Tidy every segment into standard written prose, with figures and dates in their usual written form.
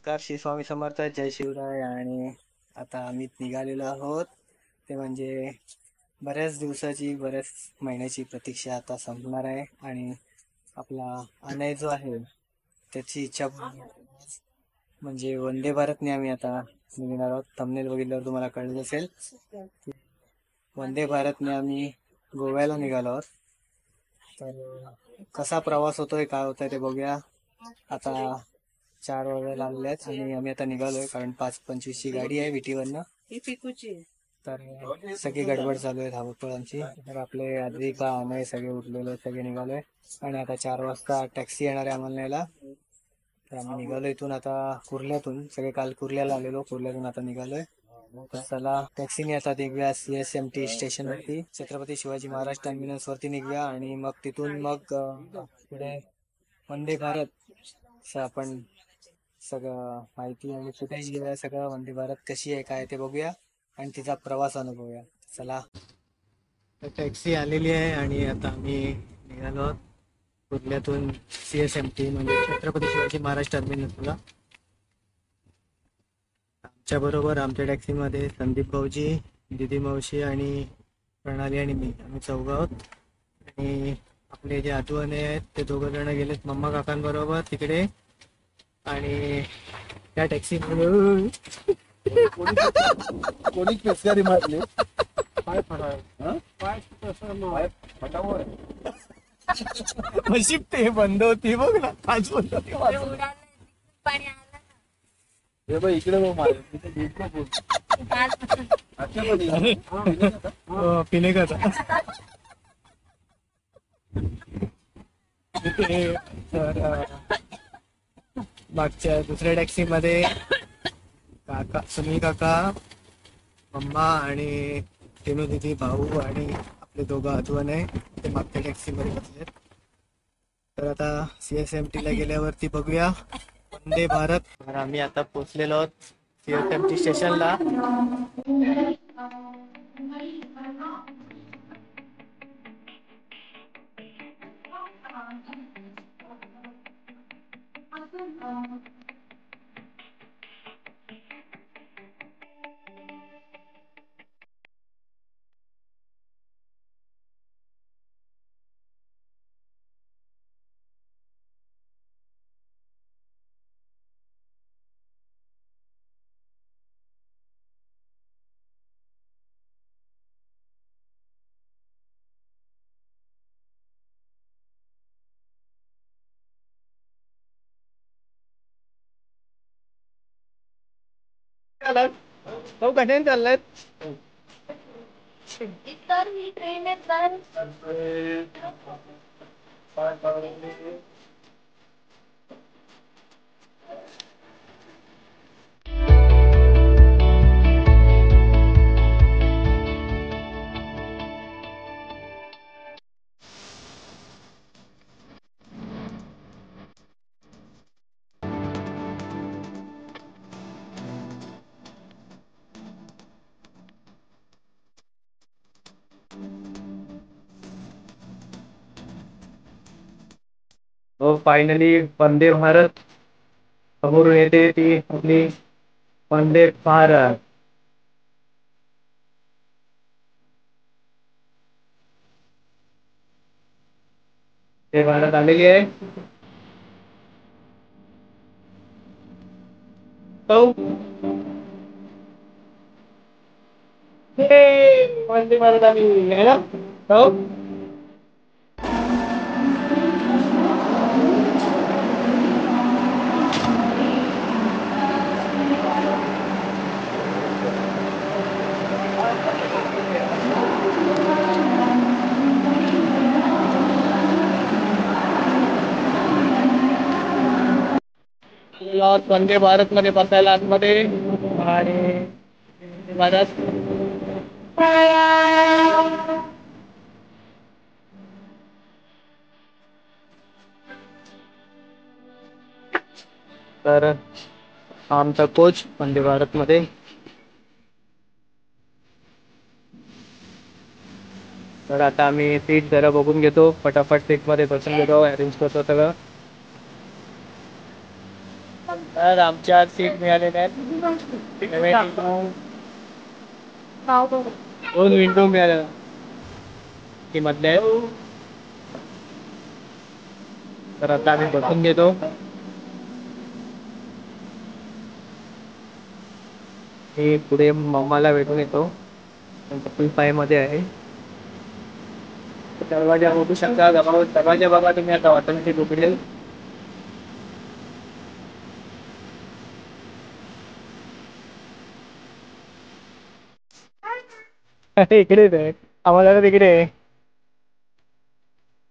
नमस्कार, श्री स्वामी समर्थ, जय शिवराय. आणि आता आम्ही निघालेलो आहोत. ते म्हणजे बऱ्याच दिवसाची, बऱ्याच महिन्याची प्रतीक्षा आता संपणार आहे. आणि आपला अनय जो आहे त्याची इच्छा म्हणजे वंदे भारतने आम्ही आता निघणार आहोत. थंबनेल बघितल्यावर तुम्हाला कळलं असेल. वंदे भारतने आम्ही गोव्याला निघालो आहोत. तर कसा प्रवास होतोय, काय होतंय ते बघूया. आता 4 वाजायला लागले आहेत आणि आम्ही आता निघालोय, कारण 5:25 ची गाडी आहे विटीवरनं. तर सगळी गडबड चालू आहे, धावपळ आमची. तर आपले आधी का आम्ही सगळे उठलेलो, सगळे निघालोय. आणि आता 4 वाजता टॅक्सी येणार आहे आम्हाला न्यायला. तर आम्ही निघालो इथून आता कुर्ल्यातून. सगळे काल कुर्ल्याला आलेलो, कुर्ल्यातून आता निघालोय. तर चला टॅक्सीने आता निघूया CSMT स्टेशनवरती, छत्रपती शिवाजी महाराज टर्मिनस वरती निघूया. आणि मग तिथून मग पुढे वंदे भारत आपण सगळं माहिती आणि फुटेज घेऊया. सगळं वंदे भारत कशी आहे, काय ते बघूया आणि तिचा प्रवास अनुभवूया. चला, टॅक्सी आलेली आहे आणि आता आम्ही निघालो आहोत कुर्ल्यातून CSMT म्हणजे छत्रपती शिवाजी महाराज टर्मिनसला. आमच्या बरोबर आमच्या टॅक्सीमध्ये संदीप भाऊजी, दिदी मावशी आणि प्रणाली आणि मी, आम्ही 4 आहोत. आणि आपले जे आठवणे आहेत ते 2 जण गेलेत मम्मा काकांबरोबर तिकडे. आणि त्या टॅक्सीमध्ये कोणी पेसकारी मारले नशीब ते बंद होती बघ ना, आज बंद होती. हे बघ इकडे बघ मारले पिणे का तर मागच्या दुसऱ्या टॅक्सी मध्ये काका, सुनील काका, मम्मा आणि टेनू दिदी, भाऊ आणि आपले 2 आठवण आहे ते मागच्या टॅक्सी मध्ये बसले. तर आता CSMT ला गेल्यावरती बघूया वंदे भारत. तर आम्ही आता पोहोचलेलो आहोत CSMT स्टेशनला. भाऊ कठीण चाललंय. इतर ही ट्रेन हो, फायनली वंदे भारत समोरून येते, ती आपली वंदे भारत. ते भारत आलेली आहे. हो, वंदे भारत आली आहे ना. हो, वंदे भारत मध्ये बसायला आतमध्ये. आणि वंदे भारत तर आमचा कोच वंदे भारत मध्ये. तर आता आम्ही सीट जरा बघून घेतो, फटाफट सीट मध्ये बसून घेतो, अरेंज करतो सगळं. तर आमच्या सीट मिळालेले आहेत. दोन विंडो मिळाल्या की मधल्या आहेत. तर आता आम्ही बसून घेतो. मी पुढे मम्माला भेटून येतो. फुल पाय मध्ये आहे. दरवाजा बघू शकता. दरवाजा बघा तुम्ही आता ऑटोमॅटिक उघडेल. इकडेच आहे. आम्हाला तर तिकडे आहे.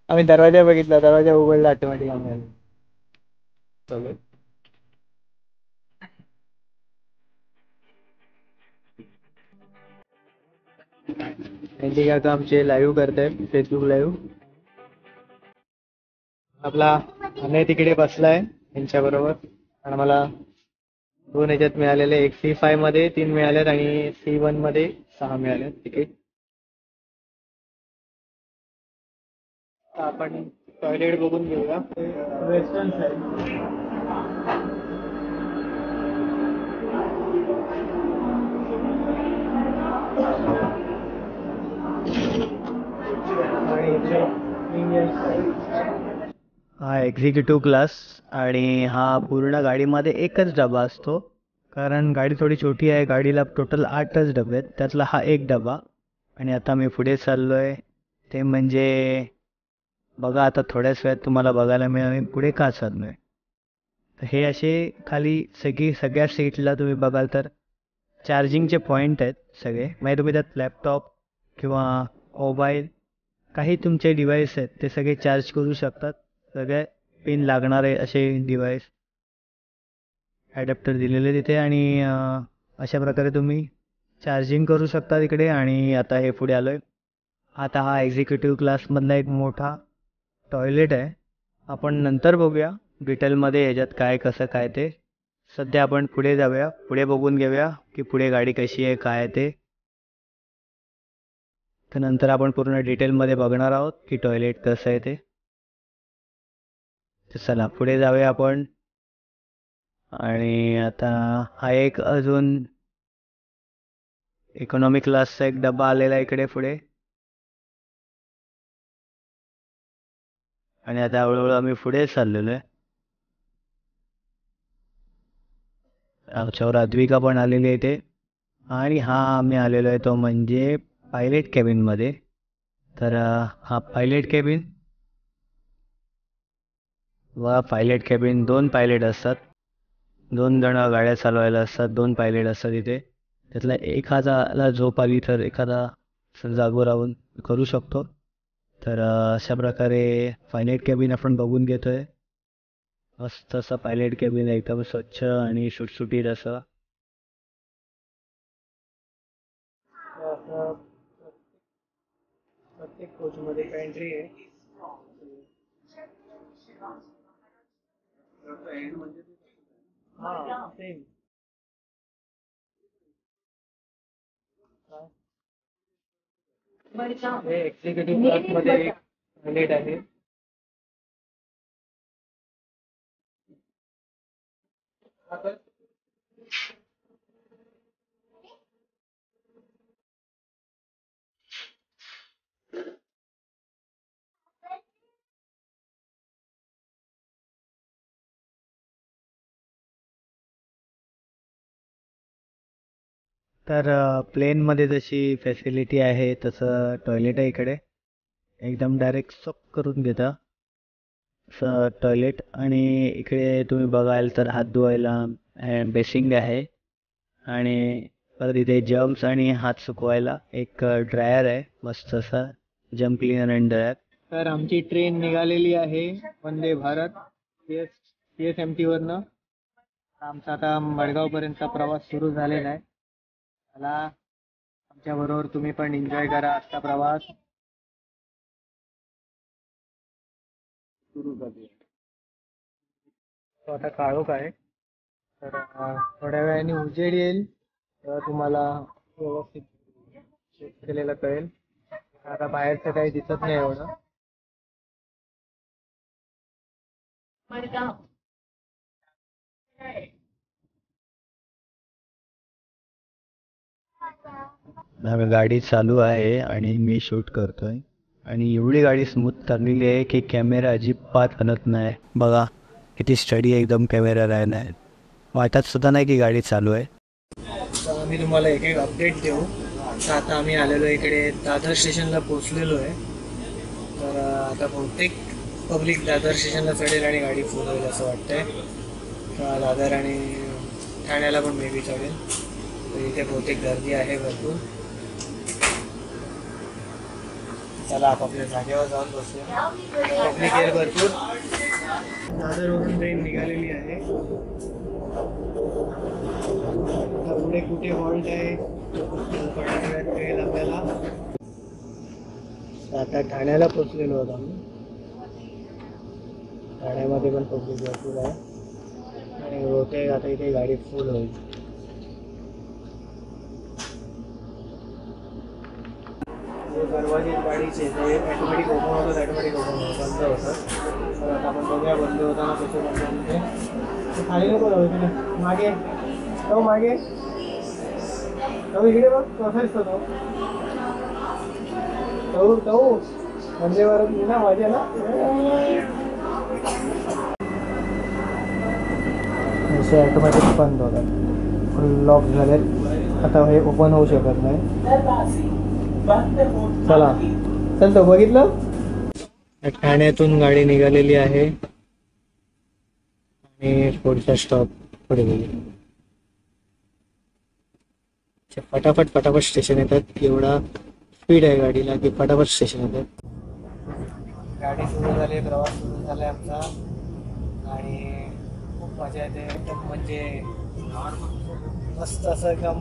आम्ही दरवाजा बघितला. दरवाजा उघडला ऑटोमॅटिक आम्हाला. ठीक आहे. आता आमचे लाईव्ह करतायत फेसबुक लाईव्ह. आपला अनय तिकडे बसलाय त्यांच्या बरोबर. आणि मला दोन ह्याच्यात मिळालेले. एक C5 मध्ये 3 मिळाल्यात आणि C1 मध्ये 6 मिळाल्यात तिकीट. आपण टॉयलेट बघून घेऊया. Western side. हा एक्झिक्युटिव्ह क्लास. आणि हा पूर्ण गाडीमध्ये एकच डबा असतो. कारण गाडी थोडी छोटी आहे. गाडीला टोटल 8च डबे आहेत. त्यातला हा एक डबा. आणि आता मी पुढे चाललोय. ते म्हणजे बघा आता थोड्याच वेळात तुम्हाला बघायला मिळेल मी पुढे का चाललोय. तर हे असे खाली सगळ्या सीटला तुम्ही बघाल तर चार्जिंगचे पॉईंट आहेत सगळे. म्हणजे तुम्ही त्यात लॅपटॉप किंवा मोबाईल काही तुमचे डिव्हाइस आहेत ते सगळे चार्ज करू शकतात. सगळे पिन लागणारे असे डिव्हाइस ॲडॅप्टर दिलेले तिथे. आणि अशा प्रकारे तुम्ही चार्जिंग करू शकता तिकडे. आणि आता हे पुढे आलोय. आता हा एक्झिक्युटिव्ह क्लासमधला एक मोठा टॉयलेट आहे. आपण नंतर बघूया डिटेलमध्ये ह्याच्यात काय कसं काय ते. सध्या आपण पुढे जाऊया. पुढे बघून घेऊया की पुढे गाडी कशी आहे काय ते. तर नंतर आपण पूर्ण डिटेलमध्ये बघणार आहोत की टॉयलेट कसं आहे ते. तर चला पुढे जाऊया आपण. आणि आता हा एक अजून इकॉनॉमी क्लासचा एक डबा आलेला आहे इकडे पुढे. आणि आता हळूहळू आम्ही पुढे चाललेलो आहे. आमच्यावर अद्विका पण आलेली आहे इथे. आणि हा आम्ही आलेलो आहे तो म्हणजे पायलट कॅबिनमध्ये. तर हा पायलट कॅबिन. व पायलट कॅबिन 2 पायलट असतात. 2 जण गाड्या चालवायला असतात. 2 पायलट असतात इथे. त्यातला एखाद्याला झोप आली तर एखादा जागो राहून करू शकतो. तर अशा प्रकारे पायलट कॅबिन आपण बघून घेतोय. मस्त असं पायलट कॅबिन एकदम स्वच्छ आणि सुटसुटीत असं. प्रत्येक कोचमध्ये पॅन्ट्री आहे. हा सेम. हे एक्झिक्युटिव्ह क्लासमध्ये एक टॉयलेट आहे. तर प्लेनमध्ये जशी फॅसिलिटी आहे तसं टॉयलेट आहे इकडे. एकदम डायरेक्ट सॉक करून घेता असं टॉयलेट. आणि इकडे तुम्ही बघाल तर हात धुवायला बेसिंग आहे. आणि परत इथे जम्स आणि हात सुकवायला एक ड्रायर आहे मस्त असा. Jump cleaner and dryer. तर आमची ट्रेन निघालेली आहे वंदे भारत CSMT वरनं. आमचा आता मडगावपर्यंतचा प्रवास सुरू झालेला आहे. चला आमच्या बरोबर तुम्ही पण एन्जॉय करा आजचा प्रवास. सुरू करूया. तो आता काळोख आहे. तर थोड्या वेळाने उजेड येईल तेव्हा तुम्हाला व्यवस्थित शूट केलेलं कळेल. आता बाहेरचं काही दिसत नाही एवढं. गाडी चालू आहे आणि मी शूट करतोय आणि एवढी गाडी स्मूथ चाललेली आहे की कॅमेरा अजिबात हलत नाही. बघा किती स्टडी एकदम कॅमेरा राहिला आहे. वाटत सुद्धा नाही की गाडी चालू आहे. तर मी तुम्हाला एक एक अपडेट देऊ. तर आता आम्ही आलेलो इकडे दादर स्टेशनला पोचलेलो आहे. तर आता बहुतेक पब्लिक दादर स्टेशनला चढेल आणि गाडी फुल होईल असं वाटतंय. दादर आणि ठाण्याला पण मे बी चढेल. तर इथे बहुतेक गर्दी आहे भरपूर. चला आपापल्या जागेवर जाऊन बसूया. पब्लिक आहे भरपूर. दादरवरून ट्रेन निघालेली आहे. आता पुढे कुठे हॉल्ट आहे कळण्यात कळेल आपल्याला. आता ठाण्याला पोचलेलो आहोत आम्ही. ठाण्यामध्ये पण पब्लिक भरपूर आहे आणि होते आता इथे गाडी फुल होईल. दरवाजे गाडीचे ते ॲटोमॅटिक ओपन होतात, ॲटोमॅटिक ओपन होतं, बंद होतं. तर आता आपण बघूया बंद होताना कसं बंद होते. खाली नको जाऊ इकडे मागे तो मागे तो इकडे बघ कसा दिसतो तो तो म्हणजे बरं ना माझ्या ना असे ॲटोमॅटिक बंद होतात. फुल लॉक झालेत. आता हे ओपन होऊ शकत नाही. चला चल तो बघितलं. ठाण्यातून गाडी निघालेली आहे आणि पुढचा स्टॉप पुढे बघू. फटाफट फटाफट स्टेशन येतात. एवढा स्पीड आहे गाडीला की फटाफट स्टेशन येतात. गाडी सुरू झाली, प्रवास सुरू झाला आमचा आणि खूप मजा येते. एकदम म्हणजे मस्त असं एकदम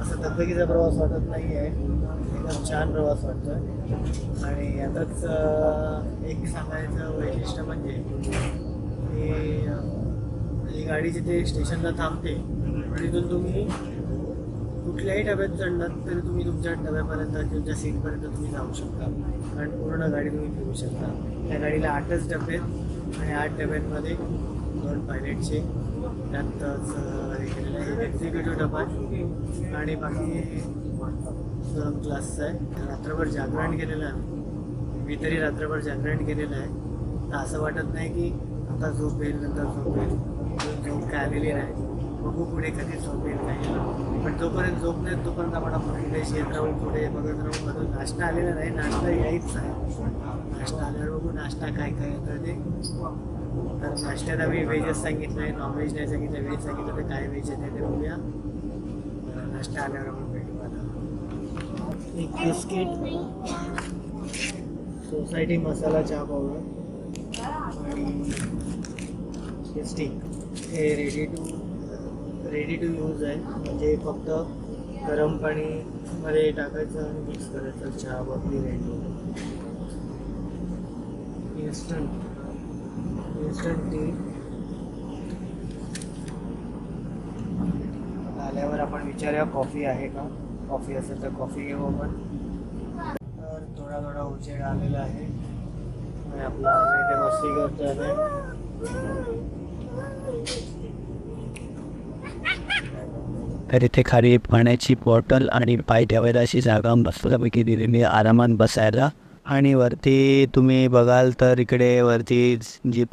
असं दगदगीचा प्रवास वाटत नाही आहे. एकदम छान प्रवास वाटतोय. आणि यातच एक सांगायचं वैशिष्ट्य म्हणजे ही गाडी जिथे स्टेशनला थांबते तिथून तुम्ही कुठल्याही डब्यात चढलात तरी तुम्ही तुमच्या डब्यापर्यंत तुमच्या सीटपर्यंत तुम्ही जाऊ शकता. कारण पूर्ण गाडी तुम्ही फिरू शकता. त्या गाडीला 8च डबे आहेत आणि 8 डब्यांमध्ये 2 पायलटचे त्यातच हे केलेलं आहे. एक्झिक्युटिव्ह डबा आहे आणि बाकी 2 क्लासचं आहे. रात्रभर जागरण केलेलं आहे. मी तरी रात्रभर जागरण केलेलं आहे. तर असं वाटत नाही की आता झोप येईल नंतर झोप येईल. झोप काय आलेली नाही. बघू पुढे कधी झोप येईल नाही. पण जोपर्यंत झोप नाही तोपर्यंत आपण फ्रेश येत राहू, पुढे बघत राहू. म्हणून नाश्ता आलेला नाही. नाश्ता यायच आहे. नाश्ता आल्यावर बघू नाश्ता काय काय येतं ते. तर नाश्त्यात आम्ही व्हेजच सांगितलं आहे, नॉनव्हेज नाही सांगितलं. व्हेज सांगितलं तर काय व्हेज येते ते बघूया. नाश्ता आल्यावर आपण भेटू. आता एक बिस्किट, सोसायटी मसाला चहा पावडर आणि स्टिक हे रेडी टू यूज आहे. म्हणजे फक्त गरम पाणीमध्ये टाकायचं आणि मिक्स करायचं. चहा आपली रेडी होते. Instant T. आल्यावर आपण विचारूया कॉफी आहे का. कॉफी असेल तर कॉफी घेऊ आपण. तर थोडा उजेड आलेला आहे आणि आपला इथे मस्ती करतो आहे. तर इथे खाली पाण्याची बॉटल आणि पाय ठेवायला अशी जागा मस्तपैकी दिलेली आरामात बसायला. आणि वरती तुम्ही बघाल तर इकडे वरती जी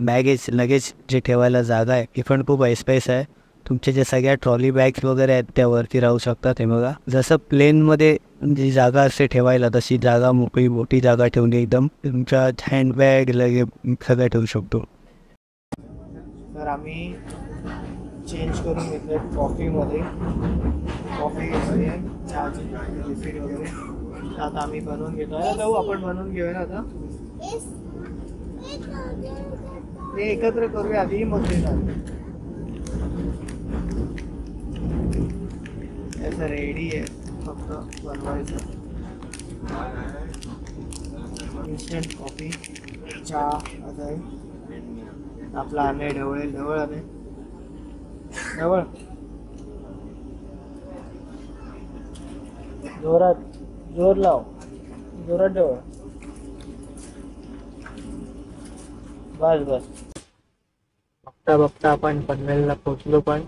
लगेज जे ठेवायला जागा आहे ही पण खूप स्पेस आहे. तुमचे जे सगळ्या ट्रॉली बॅग्स वगैरे आहेत त्या वरती राहू शकतात. हे बघा जसं प्लेनमध्ये जी जागा असते ठेवायला तशी जागा मोठी जागा ठेवली एकदम. तुमच्या हँडबॅग लगे सगळं ठेवू शकतो. तर आम्ही चेंज करून घेतले कॉफीमध्ये. कॉफी घेतली आहे, चहाची बिस्किट वगैरे. आता आम्ही बनवून घेतो आहे. जाऊ आपण बनवून घेऊया ना आता. ते एकत्र करूया आधी मग ते झालं. असं रेडी आहे फक्त बनवायचं. इन्स्टंट कॉफी चहा आता आहे. आपला आणे ढवळ आणे ढवळ जोर लाव, जोरात ढवळ. बस बघता बघता आपण पनवेलला पोहोचलो पण.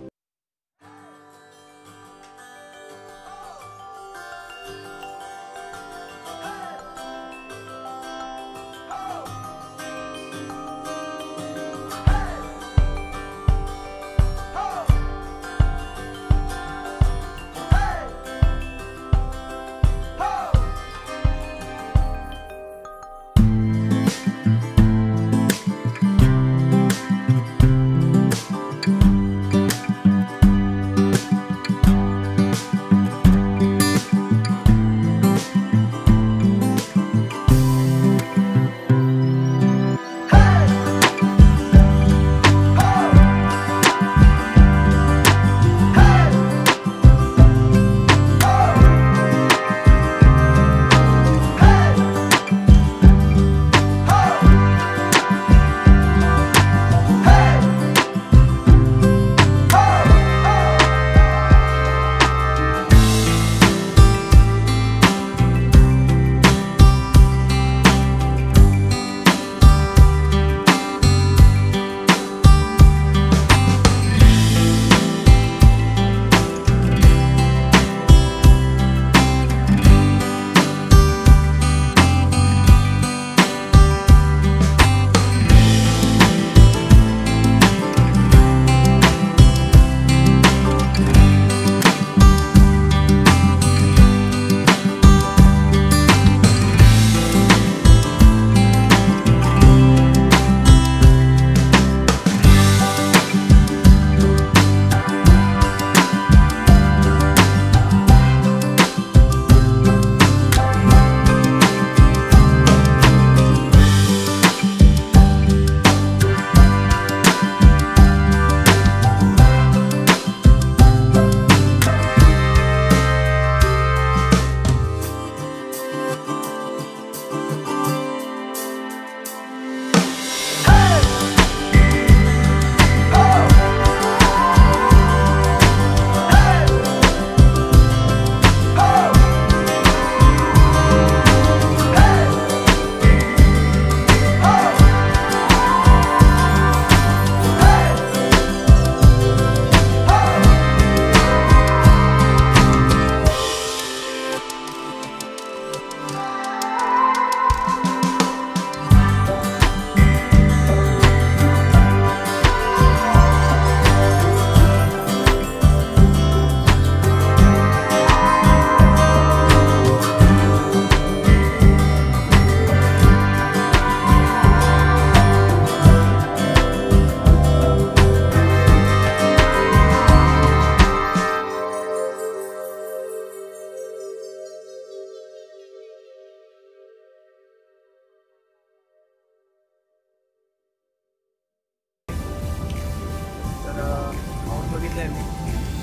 बघितलंय मी,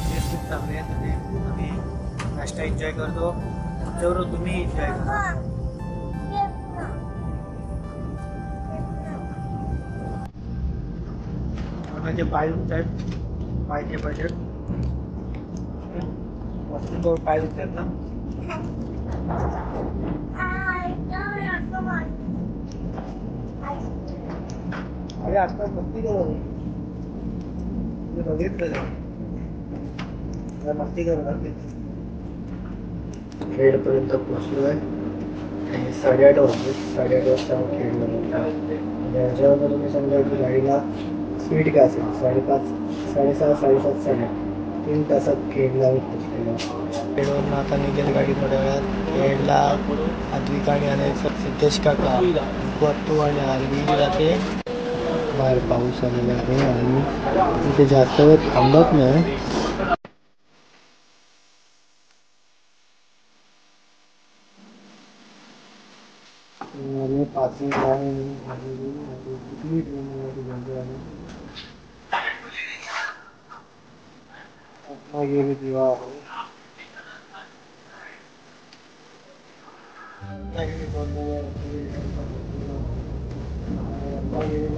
टेस्ट खूप चांगले आहेत आणि आम्ही नाश्ता एन्जॉय करतो. तुमच्याबरोबर तुम्ही एन्जॉय करा. माझे पाय दुखत आहेत, पायचे बजेट वस्तू पाय दुखत आहेत ना. अरे आत्ता मस्ती करू बघितलं मस्ती करू खेडपर्यंत पोचलो आहे आणि 8:30 वाजले. 8:30 वाजता खेळलो. याच्यावर तुम्ही समजा की गाडीला स्पीड काय असेल 5:30 6:30 7:30 8:30 3 तासात खेळला पोचलेलो. खेळवरून आता निघेल गाडी थोड्या वेळात. खेळला अद्विका आणि आणायचं सिद्धेश काका बत्तू आणि आरवी जाते. बाहेर पाऊस आलेला आहे आणि इथे जास्त वेळ थांबत नाही. पासिंग गेली दिवा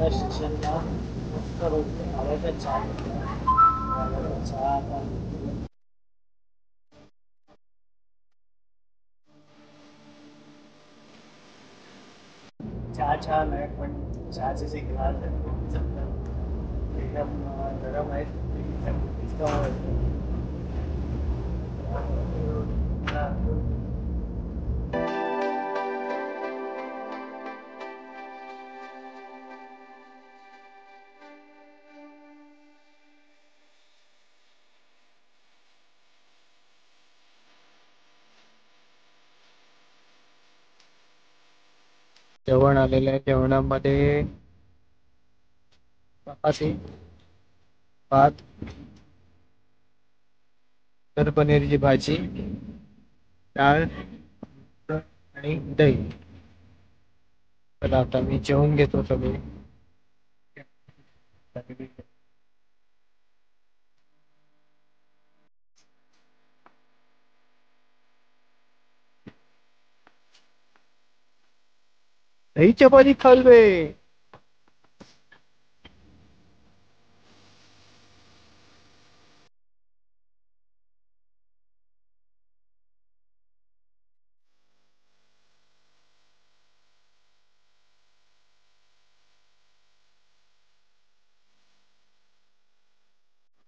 स्टेशनला मस्त रोज चहा चहा छान आहे पण चहाचे जे ग्लास आहेत गरम आहे. जेवण आलेलं आहे. जेवणामध्ये चपाती, भात, तर पनीरची भाजी, डाळ आणि दही. तर आता मी जेवून घेतो सगळे. दही चपाती खालवे.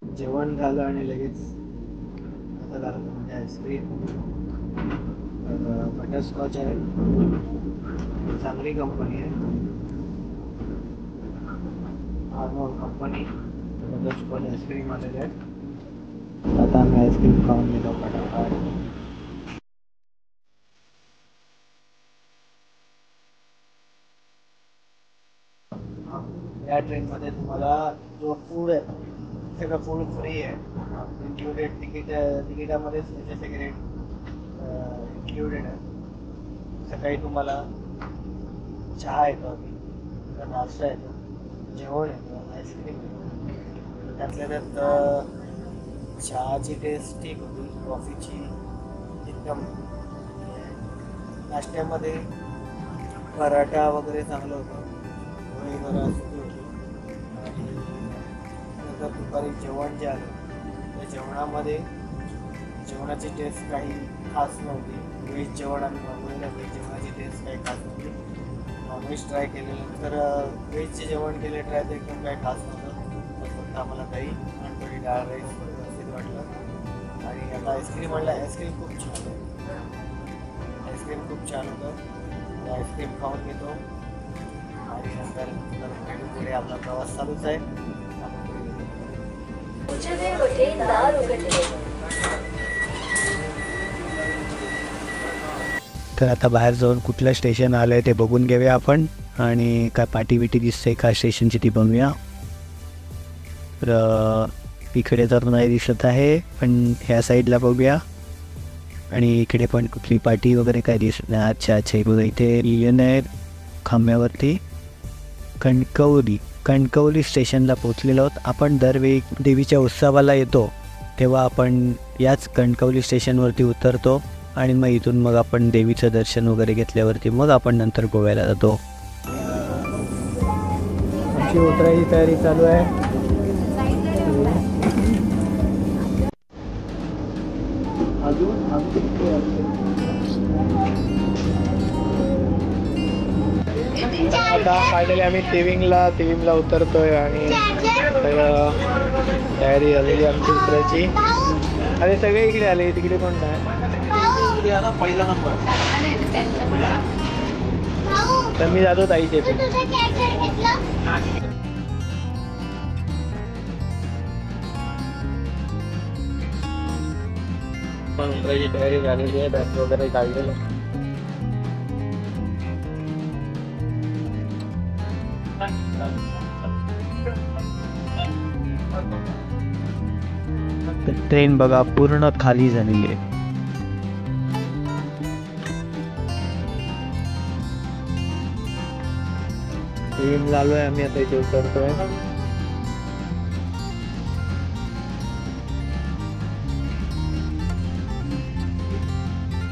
जेवण झालं आणि लगेच आता झालं म्हणजे आईस्क्रीम. बटरस्कॉच आहे, चांगली कंपनी आहे. कंपनी बटरस्कॉच आईस्क्रीम आलेले आहे. आता आम्ही आईस्क्रीम खाऊन घेतो फटाफट. या ट्रेनमध्ये तुम्हाला जो फूड आहे सगळं फूड फ्री आहे. इन्क्लुडेड तिकिटामध्येच त्याचे सगळे रेट इन्क्लुडेड आहे. सकाळी तुम्हाला चहा येतो, नाश्ता येतो, जेवण येतं, आईस्क्रीम येतो. त्यातल्या त्यात चहाची टेस्ट ठीक होती, कॉफीची एकदम. नाश्त्यामध्ये पराठा वगैरे चांगलं होतं, पोळी जरा सुकी होती. आणि नंतर दुपारी जेवण जे आलं त्या जेवणामध्ये जेवणाची टेस्ट काही खास नव्हती. व्हेज जेवण आम्ही मागवलेलं, व्हेज जेवणाची टेस्ट काही खास नव्हती. नॉनव्हेज ट्राय केल्यानंतर व्हेजचे जेवण केले ट्राय तर एकदम काही खास नव्हतं. फक्त आम्हाला दही आणि थोडी डाळ राईस व्यवस्थित वाटलं. आणि आता आईस्क्रीम आणलं. आईस्क्रीम खूप छान आहे, आईस्क्रीम खूप छान होतं. आईस्क्रीम खाऊन घेतो आणि नंतर पुढे आपला प्रवास चालूच आहे. तर आता बाहेर जाऊन कुठलं स्टेशन आलं आहे ते बघून घेऊया आपण, आणि काय पाटी बिटी दिसते का स्टेशनची ती बघूया. तर इकडे तर नाही दिसत आहे, पण ह्या साईडला बघूया. आणि इकडे पण कुठली पाटी वगैरे काय दिसत नाही. अच्छा अच्छा, बघा इथे लिहिलं आहे खांब्यावरती कणकवली स्टेशनला पोचलेलो आहोत आपण. दरवेळी देवीच्या उत्सवाला येतो तेव्हा आपण याच कणकवली स्टेशनवरती उतरतो आणि मग इथून मग आपण देवीचं दर्शन वगैरे घेतल्यावरती मग आपण नंतर गोव्याला जातो. आमची उतरायची तयारी चालू आहे. आता फायनली आम्ही तिविंगला उतरतोय आणि तयारी झालेली आमची उतरायची. अरे सगळे इकडे आले, तिकडे कोण नाही. पहिला नंबर. तर मी जातो ताईचे. पण उतरायची तयारी झालेली आहे, बॅग वगैरे काढलेलं. ट्रेन बघा पूर्ण खाली झालेली आहे. ट्रेनला आलोय आम्ही, आता इथे उतरतोय.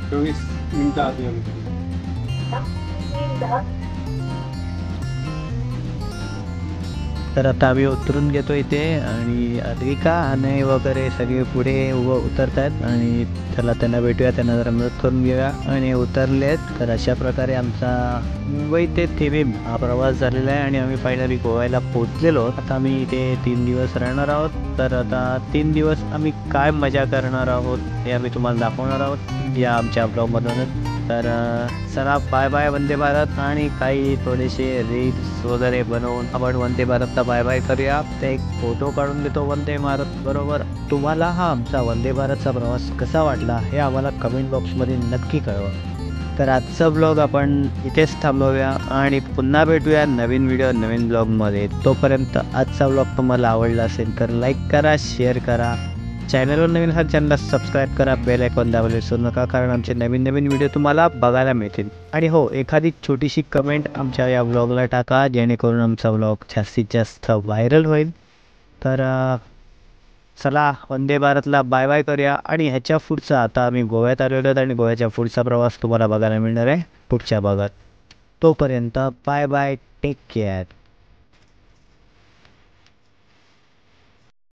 24 मिनिटं आधी आम्ही. तर आता आम्ही उतरून घेतो इथे आणि अद्विका आणि वगैरे सगळे पुढे उतरत आहेत आणि चला त्यांना भेटूया, त्यांना जरा मदत करून घेऊया आणि उतरलेत. तर अशा प्रकारे आमचा मुंबई ते थिविम हा प्रवास झालेला आहे आणि आम्ही फायनली गोव्याला पोहोचलेलो आहोत. आता आम्ही इथे 3 दिवस राहणार आहोत. तर आता 3 दिवस आम्ही काय मजा करणार आहोत हे आम्ही तुम्हाला दाखवणार आहोत या आमच्या ब्लॉगमधूनच. तर चला बाय बाय वंदे भारत आणि काही थोडेसे रील्स वगैरे बनवून आपण वंदे भारतला बाय बाय करूया. ते एक फोटो काढून देतो वंदे भारत बरोबर. तुम्हाला हा आमचा वंदे भारतचा प्रवास कसा वाटला हे आम्हाला कमेंट बॉक्समध्ये नक्की कळवा. तर आजचा ब्लॉग आपण इथेच थांबवूया आणि पुन्हा भेटूया नवीन व्हिडिओ नवीन ब्लॉगमध्ये. तोपर्यंत आजचा ब्लॉग तुम्हाला आवडला असेल तर लाईक करा, शेअर करा, चॅनलवर नवीन हा चॅनलला सबस्क्राईब करा, बेल आयकॉन दाबायला विसरू नका कारण आमचे नवीन नवीन व्हिडिओ तुम्हाला बघायला मिळतील. आणि हो, एखादी छोटीशी कमेंट आमच्या या ब्लॉगला टाका जेणेकरून आमचा ब्लॉग जास्तीत जास्त व्हायरल होईल. तर चला वंदे भारतला बाय बाय करूया आणि ह्याच्या पुढचा आता आम्ही गोव्यात आलेलो आहोत आणि गोव्याच्या पुढचा प्रवास तुम्हाला बघायला मिळणार आहे पुढच्या भागात. तोपर्यंत बाय बाय, टेक केअर.